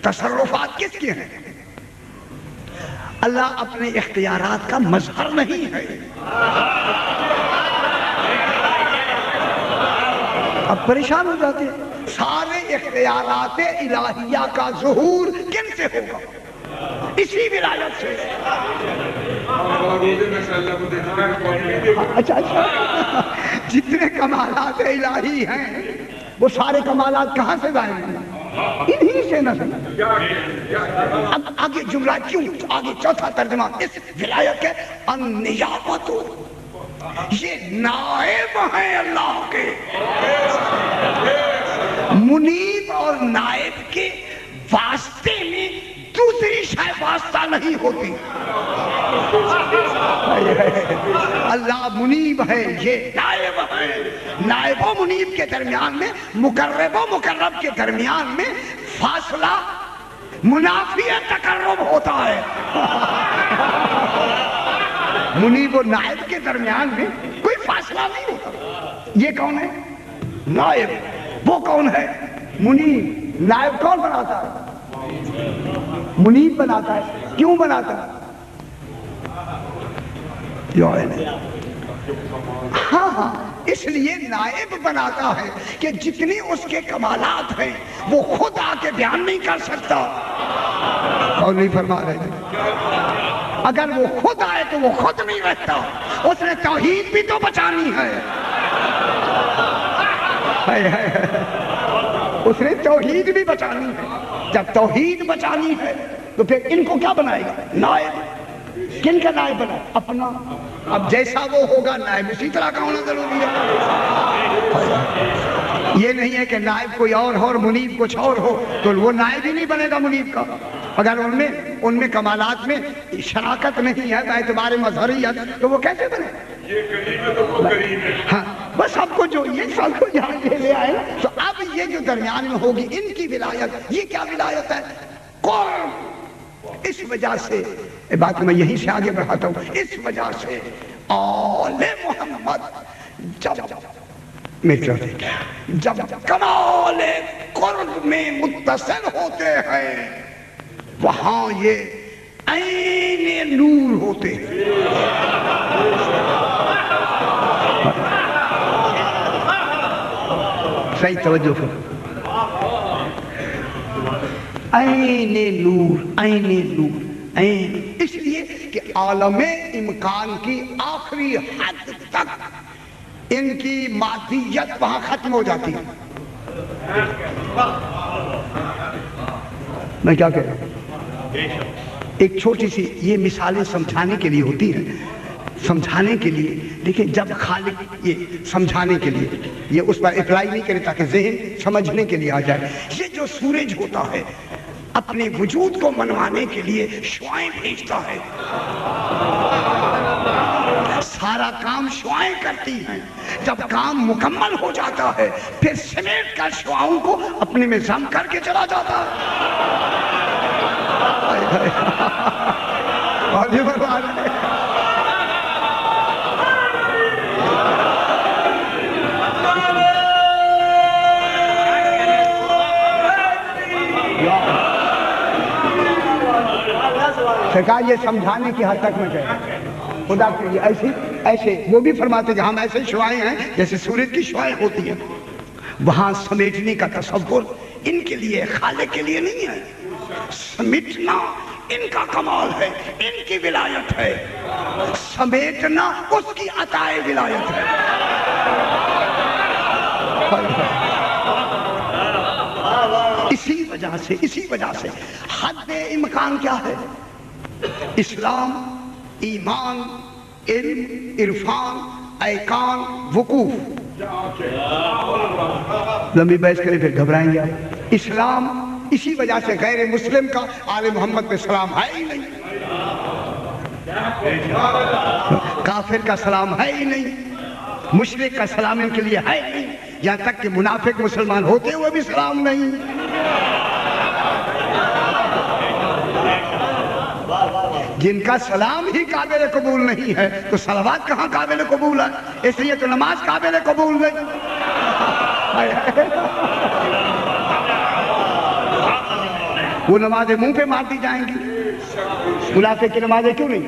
Speaker 1: تصرفات کس کے ہیں؟ اللہ اپنے اختیارات کا مظہر نہیں ہے۔ اب پریشان ہو جاتے ہیں۔ سارے اختیارات الہیہ کا ظہور کن سے ہوگا؟ اسی ولایت سے۔ اچھا جتنے کمالات الہی ہیں وہ سارے کمالات کہاں سے ظاہر ہیں؟ انہی سے نظر۔ اب آگے جملہ کیوں؟ آگے چوتھا ترجمہ اس ولایت کے النیابت، یہ نائب ہیں اللہ کے۔ منیب اور نائب کے واسطے میں دوسری شے واسطہ نہیں ہوتی۔ اللہ منیب ہے، یہ نائب ہے۔ نائب و منیب کے درمیان میں، مقرب و مقرب کے درمیان میں فاصلہ منافی تقرب ہوتا ہے۔ منیب و نائب کے درمیان میں کوئی فاصلہ نہیں ہوتا۔ یہ کون ہے؟ نائب۔ وہ کون ہے؟ منیب۔ نائب کون بناتا ہے؟ منیب بناتا ہے۔ کیوں بناتا ہے؟ ہاں اس لیے نائب بناتا ہے کہ جتنی اس کے کمالات ہیں وہ خود آ کے بیان نہیں کر سکتا۔ اور نہیں فرما رہے تھے اگر وہ خود آئے تو وہ خود نہیں رہتا۔ اس نے توحید بھی تو بچانی ہے۔ اس نے توحید بھی بچانی ہے۔ جب توحید بچانی ہے تو پھر ان کو کیا بنائے گا؟ نائب۔ کن کا نائب بنا؟ اپنا۔ اب جیسا وہ ہوگا نائب اسی طرح کا ہونا ضروری ہے۔ یہ نہیں ہے کہ نائب کوئی اور ہو اور منیب کچھ اور ہو تو وہ نائب ہی نہیں بنے گا منیب کا۔ اگر ان میں کمالات میں شراکت نہیں ہے باعتبار مظہریت تو وہ کیسے بنے؟ ہاں بس سب کو جو یہ سب کو یہاں لے آئے تو اب یہ جو درمیان میں ہوگی ان کی ولایت، یہ کیا ولایت ہے؟ قرب۔ اس وجہ سے بات میں یہیں سے آگے بڑھاتا ہوں، اس وجہ سے آل محمد جب کمال قرب میں متصل ہوتے ہیں وہاں یہ عین نور ہوتے ہیں۔ صحیح توجہ کرو۔ عین نور، عین نور، عین، اس لیے کہ عالم امکان کی آخری حد تک ان کی مادیت وہاں ختم ہو جاتی ہے۔ میں کیا کہہ رہا ہوں؟ ایک چھوٹی سی یہ مثالیں سمجھانے کے لیے ہوتی ہیں، سمجھانے کے لیے۔ دیکھیں جب خالق یہ سمجھانے کے لیے یہ اس پر اپلائی نہیں کرے تاکہ ذہن سمجھنے کے لیے آ جائے۔ یہ جو سورج ہوتا ہے اپنے وجود کو منوانے کے لیے شعائیں بھیجتا ہے، سارا کام شعائیں کرتی ہیں۔ جب کام مکمل ہو جاتا ہے پھر سمیٹ کر شعاؤں کو اپنے میں ضم کر کے چلا جاتا ہے۔ سرکار یہ سمجھانے کی حد تک میں کہہ رہا ہوں، خدا کے لیے ایسے وہ بھی فرماتے کہ ہم ایسے شعائیں ہیں جیسے سورج کی شعائیں ہوتی ہیں۔ وہاں سمیٹنے کا تصور ان کے لیے، خالق کے لیے نہیں ہے۔ سمیٹنا ان کا کمال ہے، ان کی ولایت ہے، سمیٹنا اس کی عطائے ولایت ہے۔ اسی اسی وجہ سے حد امکان کیا ہے؟ اسلام، ایمان، علم، عرفان، ایقان، وقوف. لمبی بحث کریں پھر گھبرائیں گے آپ. اسلام، اسی وجہ سے غیر مسلم کا آل محمد پہ سلام ہے ہی نہیں، کافر کا سلام ہے ہی نہیں، مشرک کا سلام ان کے لیے ہے ہی نہیں، یہاں تک کہ منافق مسلمان ہوتے ہوئے بھی سلام نہیں. جن کا سلام ہی قابل قبول نہیں ہے تو صلوات کہاں قابل قبول ہے؟ اس لیے تو نماز قابل قبول نہیں. وہ نمازیں منہ پہ مار دی جائیں گی، منافق کی نمازیں کیوں نہیں؟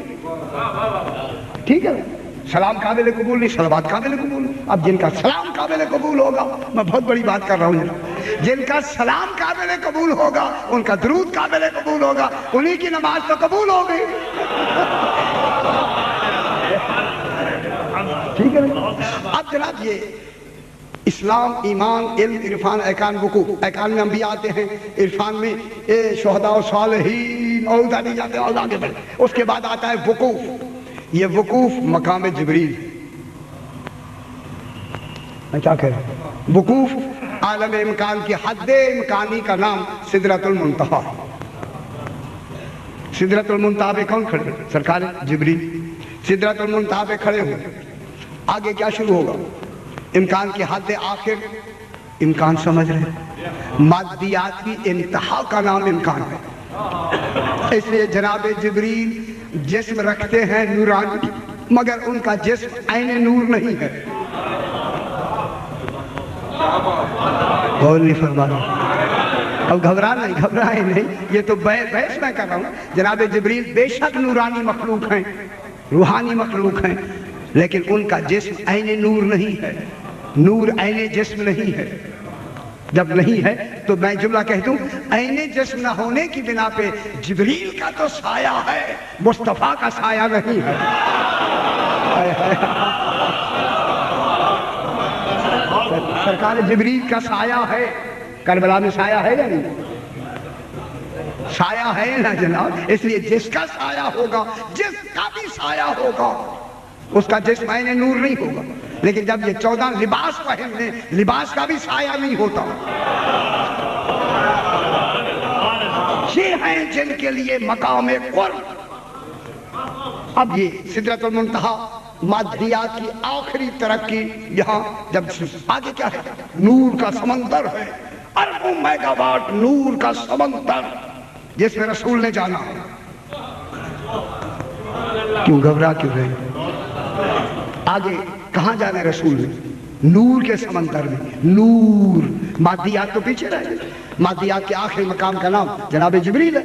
Speaker 1: ٹھیک ہے، سلام قابل قبول نہیں، صلوات قابل قبول نہیں. اب جن کا سلام قابل قبول ہوگا، میں بہت بڑی بات کر رہا ہوں، جن کا سلام قابل قبول ہوگا ان کا درود قابل قبول ہوگا، انہی کی نماز تو قبول ہوگی. ٹھیک ہے. اب جناب یہ اسلام، ایمان، علم، عرفان، ایقان، وقوف. ایقان میں انبیاء آتے ہیں، عرفان میں شہداء و صالحین اور ادھر جاتے ہیں اور آگے بڑھے. اس کے بعد آتا ہے وقوف. یہ وقوف مقام جبریل. میں کیا کہہ رہا ہوں؟ وقوف عالم امکان کی حد امکانی کا نام سدرۃ المنتہا. سدرۃ المنتہا پہ کون کھڑے؟ سرکار جبریل. سدرۃ المنتہا پہ کھڑے ہوئے، آگے کیا شروع ہوگا؟ امکان کی حد آخر. امکان سمجھ رہے ہیں؟ مادیات کی انتہا کا نام امکان ہے. اس لیے جناب جبریل جسم رکھتے ہیں نورانی، مگر ان کا جسم عین نور نہیں ہے. غور نہیں فرمانا. اب گھبرائیں نہیں، یہ تو بحث میں کر رہا ہوں. جناب جبریل بے شک نورانی مخلوق ہیں، روحانی مخلوق ہیں، لیکن ان کا جسم عین نور نہیں ہے. نور عین جسم نہیں ہے. جب نہیں ہے تو میں جملہ کہہ دوں، عین جسم نہ ہونے کی بنا پہ جبریل کا تو سایہ ہے، مصطفیٰ کا سایہ نہیں ہے. سرکار جبریل کا سایہ ہے. کربلا میں سایہ ہے یا نہیں؟ سایہ ہے نا جناب. اس لیے جس کا سایہ ہوگا، جس کا بھی سایہ ہوگا، اس کا جسم عین نور نہیں ہوگا. لیکن جب یہ 14 لباس پہن لیں، لباس کا بھی سایہ نہیں ہوتا. یہ ہیں جن کے لیے مقام قرب. اب یہ سدرۃ المنتہا، مادیات کی آخری ترقی. یہاں جب آگے کیا ہے؟ نور کا سمندر ہے، اربوں میگا واٹ نور کا سمندر، جس میں رسول نے جانا. کیوں گھبرا کیوں رہے؟ آگے کہاں جانا ہے رسول نے؟ نور کے سمندر میں. نور، مادیات تو پیچھے رہ گئے. مادیات کے آخری مقام کا نام جناب جبریل ہے.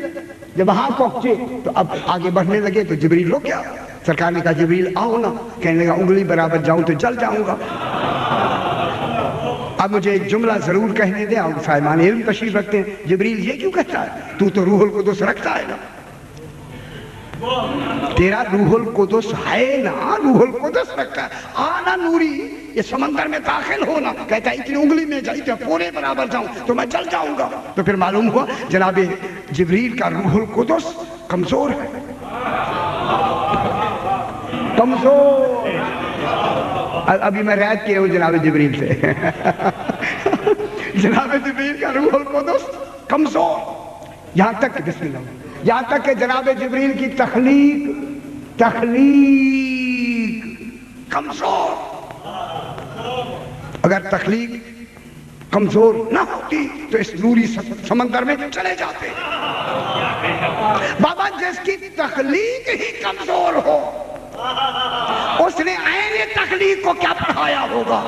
Speaker 1: جب وہاں پہنچے تو اب آگے بڑھنے لگے تو جبریل رک گیا. سرکار نے کہا جبریل آؤ نا. کہنے لگا انگلی برابر جاؤں تو جل جاؤں گا. اب مجھے ایک جملہ ضرور کہنے دیں. آپ صاحبان علم تشریف رکھتے ہیں. جبریل یہ کیوں کہتا ہے؟ تو روح القدس رکھتا ہے نا. تیرا روح القدس ہے نا، روح القدس رکھتا ہے. آنا نوری، یہ سمندر میں داخل ہونا. کہتا ہے اتنی انگلی میں جائے پورے برابر جاؤں تو میں جل جاؤں گا. تو پھر معلوم ہوا جناب جبریل کا روح القدس کمزور ہے. کمزور. ابھی میں رعایت کیا ہوں جناب جبریل سے. جناب جبریل کا روح القدس کمزور. یہاں تک کہ بسم اللہ، یہاں تک کہ جناب جبریل کی تخلیق کمزور. اگر تخلیق کمزور نہ ہوتی تو اس نوری سمندر میں چلے جاتے. بابا جس کی تخلیق ہی کمزور ہو، اس نے عین تخلیق کو کیا پڑھایا ہوگا؟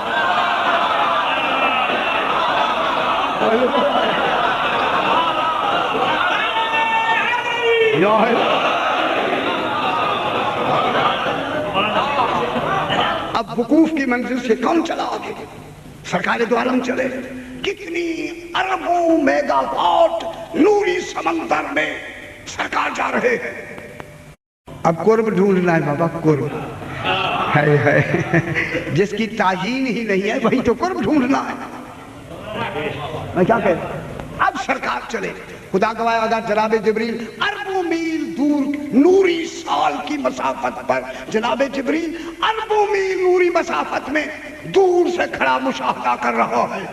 Speaker 1: اب وقوف کی منزل سے کون چلا آگے؟ سرکار دو عالم چلے. کتنی اربوں میگا واٹ نوری سمندر میں سرکار جا رہے ہیں. اب قرب ڈھونڈنا ہے بابا. قرب ہے جس کی تعین ہی نہیں ہے وہی تو قرب ڈھونڈنا ہے. میں کیا کہتا ہوں؟ اب سرکار چلے، خدا گواہ اگر جناب جبریل اربوں میل دور نوری سال کی مسافت پر، جناب جبریل اربوں میل نوری مسافت میں دور سے کھڑا مشاہدہ کر رہا ہے،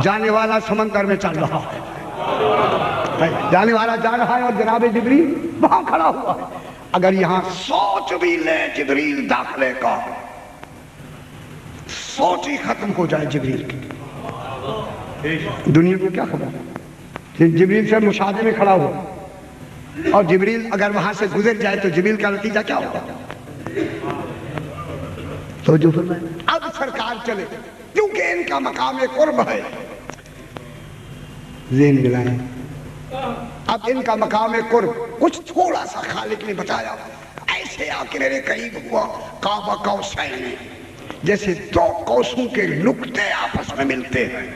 Speaker 1: جانے والا سمندر میں چل رہا ہے، جانے والا جا رہا ہے اور جناب جبریل وہاں کھڑا ہوا ہے۔ اگر یہاں سوچ بھی لے جبریل داخلے کا، سوچ ہی ختم ہو جائے جبریل کی، دنیا کو کیا خبر؟ جبریل سے مشاہدے میں کھڑا ہوا اور جبریل اگر وہاں سے گزر جائے تو جبریل کا نتیجہ کیا ہوگا؟ تو جو فرمائے اب سرکار چلے، کیونکہ ان کا مقام قرب ہے، ذہن ملائیں، اب ان کا مقام قرب کچھ تھوڑا سا خالق نے بتایا، ایسے آ کے میرے قریب ہوا کعبہ قوسین میں، جیسے دو قوسوں کے نقطے آپس میں ملتے ہیں،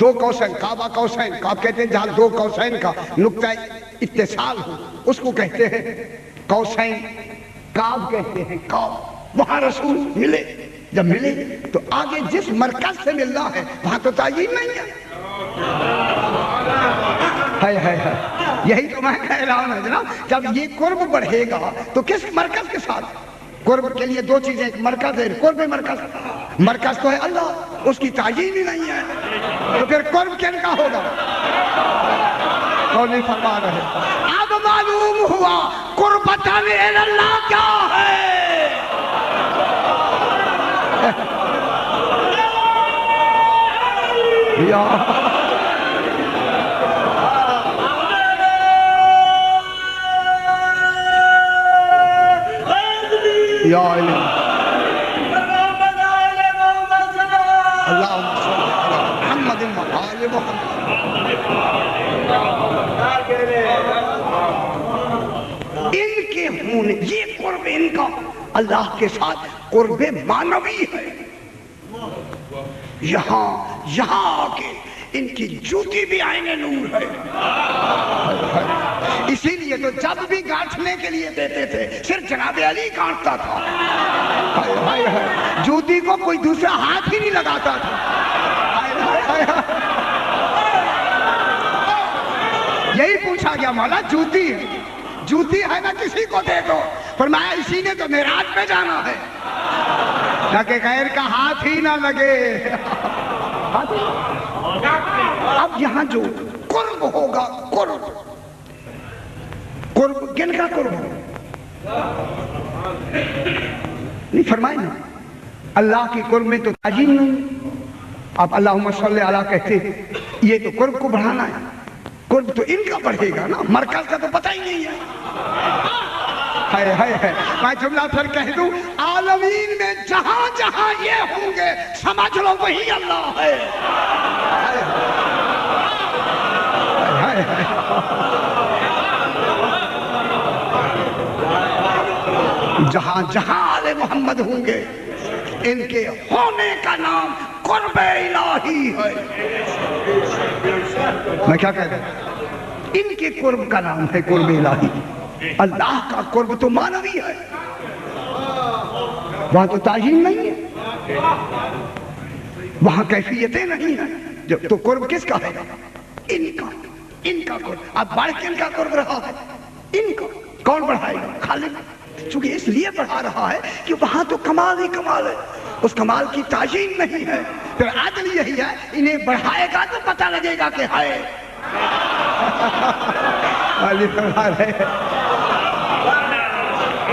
Speaker 1: دو قوسین، کعبہ قوسین، آپ کہتے ہیں جہاں دو قوسین کا نقطہ اتصال ہو اس کو کہتے ہیں قوسین، کعب کہتے ہیں کعب۔ وہاں رسول ملے، جب ملے تو آگے جس مرکز سے ملنا ہے وہاں تو تعین نہیں ہے، یہی تو میں کہہ رہا ہوں جناب، جب یہ قرب بڑھے گا تو کس مرکز کے ساتھ؟ قرب کے لیے دو چیزیں، ایک مرکز ہے، قرب مرکز، مرکز تو ہے اللہ، اس کی تعین ہی نہیں ہے، تو پھر قرب کن کا ہوگا؟ قول فرما رہے، اب معلوم ہوا قربتاً اللہ کیا ہے۔ یا یا علم اللہم صلی علی محمد وآل محمد۔ ان کے ہونے، یہ قرب ان کا اللہ کے ساتھ قرب معنوی ہے، یہاں آکے ان کی جوتی بھی عین نور ہے، اسی لیے تو جب بھی گانٹھنے کے لیے دیتے تھے صرف جناب علی گانٹتا تھا، جوتی کو کوئی دوسرا ہاتھ ہی نہیں لگاتا تھا۔ یہی پوچھا گیا مولا جوتی ہے، جوتی ہے نا کسی کو دے دو، فرمایا اسی نے تو معراج میں جانا ہے تاکہ غیر کا ہاتھ ہی نہ لگے۔ اب یہاں جو قرب ہوگا، قرب کن کا قرب ہوگا؟ نہیں فرمائے نا اللہ کی قرب میں تو تعین نہیں، آپ اللہم صلی علی کہتے ہیں، یہ تو قرب کو بڑھانا ہے، قرب تو ان کا بڑھے گا نا، مرکز کا تو پتہ ہی نہیں ہے۔ میں جملہ پھر کہہ دوں، عالمین میں جہاں جہاں یہ ہوں گے سمجھ لو وہی اللہ ہے۔ جہاں جہاں آل محمد ہوں گے ان کے ہونے کا نام قرب الہی ہے۔ میں کیا کہہ رہا؟ ان کے قرب کا نام ہے قرب الہی۔ اللہ کا قرب تو معنوی ہے، وہاں تو تعین نہیں ہے، وہاں کیفیتیں نہیں ہیں، تو قرب کس کا ہے؟ ان کا قرب۔ اب بڑھ کے ان کا قرب رہا ہے، ان کا کون بڑھائے گا؟ خالق، چونکہ اس لیے بڑھا رہا ہے کہ وہاں تو کمال ہی کمال ہے، اس کمال کی تعین نہیں ہے، پھر عدل یہی ہے انہیں بڑھائے گا تو پتہ لگے گا کہ ہے۔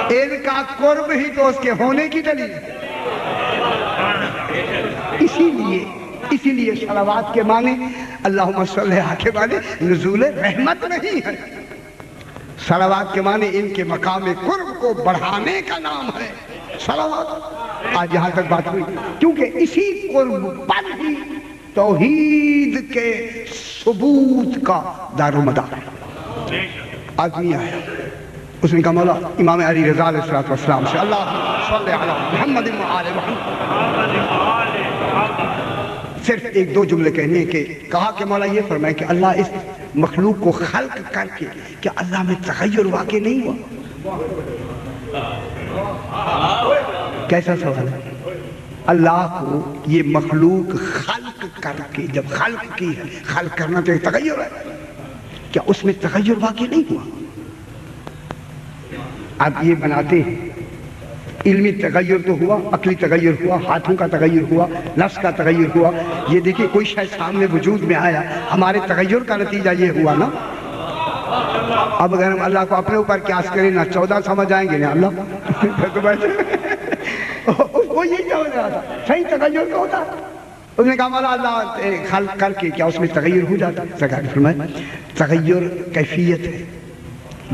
Speaker 1: ان کا قرب ہی تو اس کے ہونے کی دلیل ہے۔ اسی لیے صلوات کے معنی اللہم صلی علیہ کے معنی نزول رحمت نہیں ہے، صلوات کے معنی ان کے مقام قرب کو بڑھانے کا نام ہے صلوات۔ آج یہاں تک بات ہوئی کیونکہ اسی قرب پر ہی توحید کے ثبوت کا دار و مدار ہے۔ آدمی آیا، اس نے کہا مولا امام علی رضا علیہ السلام سے اللہ صلی علی محمد وآل محمد، صرف ایک دو جملے کہنے کے کہا کہ مولا یہ فرمائے کہ اللہ اس مخلوق کو خلق کر کے کہ اللہ میں تغیر واقع نہیں ہوا؟ کیسا سوال ہے؟ اللہ کو یہ مخلوق خلق کر کے جب خلق کی ہے، خلق کرنا تو ایک تغیر ہے، کیا اس میں تغیر واقع نہیں ہوا؟ آپ یہ بناتے ہیں، علمی تغیر تو ہوا، عقلی تغیر ہوا، ہاتھوں کا تغیر ہوا، نفس کا تغیر ہوا. یہ دیکھیں کوئی شے سامنے وجود میں آیا، ہمارے تغیر کا نتیجہ یہ ہوا نا. اب اگر ہم اللہ کو اپنے اوپر قیاس کریں نہ 14 سمجھ آئیں گے نا اللہ. وہ یہی سمجھ رہا تھا، صحیح تغیر تو ہوتا. اس نے کہا مولا اللہ خلق کر کے کیا اس میں تغیر ہو جاتا؟ سرکار نے فرمایا تغیر کیفیت ہے،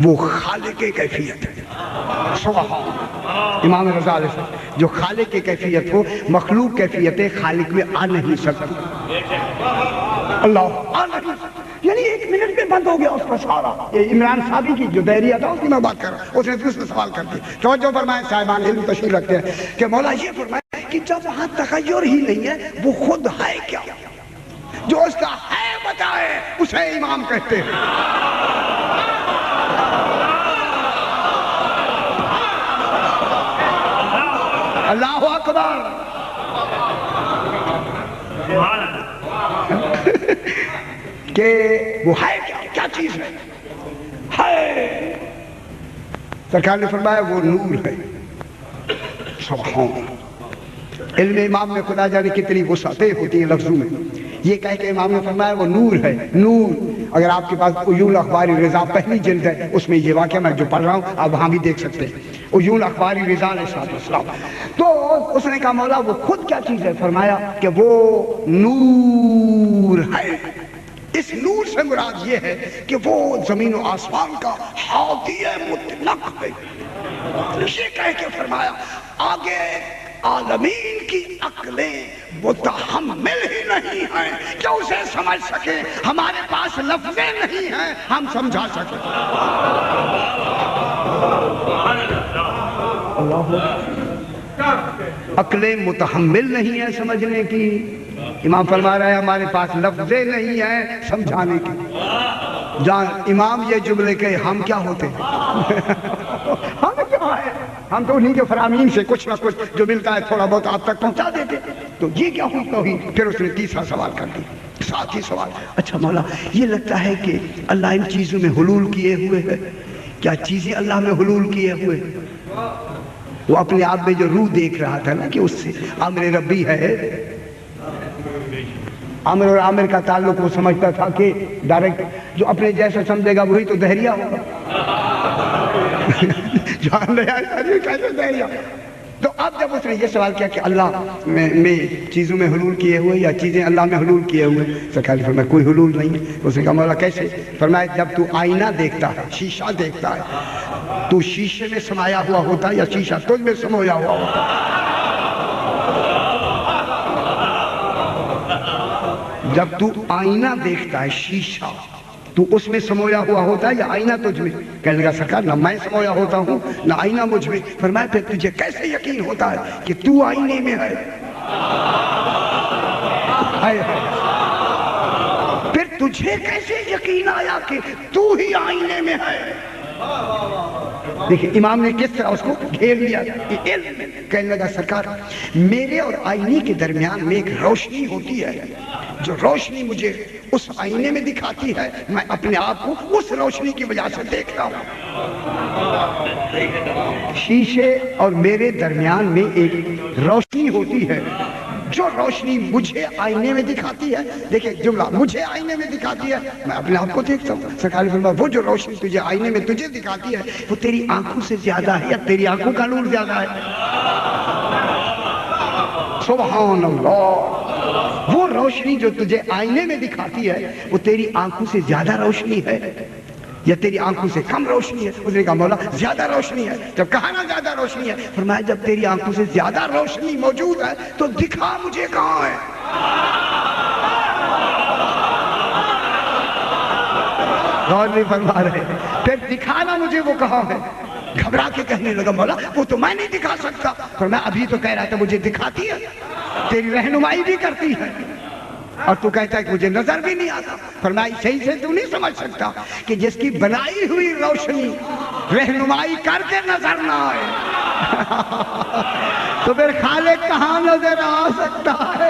Speaker 1: وہ خالق کیفیت ہے. امام رضا علیہ السلام جو خالق کی کیفیت ہو، مخلوق کیفیت خالق میں آ نہیں سکتی. اللہ آ نہیں سکتی، یعنی 1 منٹ میں بند ہو گیا اس کا سارا. یہ عمران صاحبی کی جو دائریہ تھا اس کی میں بات کر رہا ہوں، اس نے دوسرے سوال کر دیا. توجہ فرمائیں صاحبان علم تشریح رکھتے ہیں کہ مولا یہ فرمائے کہ جب وہاں تغیر ہی نہیں ہے، وہ خود ہے کیا؟ جو اس کا ہے بتائے اسے امام کہتے ہیں. اللہ اکبر. کہ وہ ہے کیا چیز ہے؟ سرکار نے فرمایا وہ نور ہے. سبحان. علم امام میں خدا جانے کتنی وسعتیں ہوتی ہیں لفظوں میں. یہ کہہ کے امام نے فرمایا وہ نور ہے. نور اگر آپ کے پاس عیون اخباری رضا پہلی جلد ہے، اس میں یہ واقعہ میں جو پڑھ رہا ہوں آپ وہاں بھی دیکھ سکتے ہیں. عیون اخباری رضا علیہ السلام. تو اس نے کہا مولا وہ خود کیا چیز ہے؟ فرمایا کہ وہ نور ہے. اس نور سے مراد یہ ہے کہ وہ زمین و آسمان کا حاطی مطلق ہے. یہ کہہ کے فرمایا آگے عالمین کی عقلیں متحمل ہی نہیں ہیں کہ اسے سمجھ سکے. ہمارے پاس لفظیں نہیں ہیں ہم سمجھا سکیں. عقلیں متحمل نہیں ہیں سمجھنے کی. امام فرما رہا ہے ہمارے پاس لفظیں نہیں ہیں سمجھانے کی. جان امام یہ جملے کہ ہم کیا ہوتے ہیں؟ ہم کیا ہے؟ ہم تو انہیں کے فرامین سے کچھ نہ کچھ جو ملتا ہے تھوڑا بہت آپ تک پہنچا دیتے. تو یہ کیا ہوتا ہوئی؟ پھر اس نے تیسرا سوال کر دیا. ساتھی سوال، اچھا مولا یہ لگتا ہے کہ اللہ ان چیزوں میں حلول کیے ہوئے ہے. کیا چیزیں اللہ میں حلول کیے ہوئے؟ وہ اپنے آپ میں جو روح دیکھ رہا تھا نا کہ اس سے امر ربی ہے. عامر اور عامر کا تعلق وہ سمجھتا تھا کہ ڈائریکٹ جو اپنے جیسا سمجھے گا وہی تو دہریہ ہوگا. کیسے دہریہ؟ تو اب جب اس نے یہ سوال کیا کہ اللہ میں چیزوں میں حلول کیے ہوئے یا چیزیں اللہ میں حلول کیے ہوئے، سرکار نے فرمایا کوئی حلول نہیں ہے. اس نے کہا مولا کیسے؟ فرمایا جب تو آئینہ دیکھتا ہے، شیشہ دیکھتا ہے، تو شیشے میں سمایا ہوا ہوتا ہے یا شیشہ تجھ میں سمویا ہوا ہوتا ہے؟ جب تو آئینہ دیکھتا ہے شیشہ تو اس میں سمویا ہوا ہوتا ہے یا آئینہ تجھ میں؟ کہنے لگا سرکار نہ میں سمویا ہوتا ہوں نہ آئینہ مجھ میں. فرمایا پھر تجھے کیسے یقین ہوتا ہے کہ تو آئینے میں ہے؟ پھر تجھے کیسے یقین آیا کہ تو ہی آئینے میں ہے؟ دیکھیں امام نے کس طرح اس کو گھیر لیا. علم کہنے لگا سرکار میرے اور آئینے کے درمیان میں ایک روشنی ہوتی ہے، جو روشنی مجھے اس آئینے میں دکھاتی ہے، میں اپنے آپ کو اس روشنی کی وجہ سے دیکھتا ہوں. شیشے اور میرے درمیان میں ایک روشنی ہوتی ہے، جو روشنی مجھے آئینے میں دکھاتی ہے. دیکھیں جملہ مجھے آئینے میں دکھاتی ہے، میں اپنے آپ کو دیکھتا ہوں. سرکار نے فرمایا وہ جو روشنی تجھے آئینے میں تجھے دکھاتی ہے وہ تیری آنکھوں سے زیادہ ہے یا تیری آنکھوں کا نور زیادہ ہے؟ سبحان اللہ. وہ روشنی جو تجھے آئینے میں دکھاتی ہے وہ تیری آنکھوں سے زیادہ روشنی ہے یا تیری آنکھوں سے کم روشنی ہے؟ اس نے کہا مولا زیادہ روشنی ہے. جب کہا نا زیادہ روشنی ہے، فرمایا جب تیری آنکھوں سے زیادہ روشنی موجود ہے تو دکھا مجھے کہاں ہے؟ غور نہیں فرما رہے. پھر دکھانا مجھے وہ کہاں ہے؟ گھبرا کے کہنے لگا مولا وہ تو میں نہیں دکھا سکتا. فرمایا ابھی تو کہہ رہا تھا مجھے دکھاتی ہے، تیری رہنمائی بھی کرتی ہے، اور تو کہتا ہے کہ مجھے نظر بھی نہیں آتا. فرمایا صحیح سے تو نہیں سمجھ سکتا کہ جس کی بنائی ہوئی روشنی رہنمائی کر کے نظر نہ آئے تو پھر خالق کہاں نظر آ سکتا ہے؟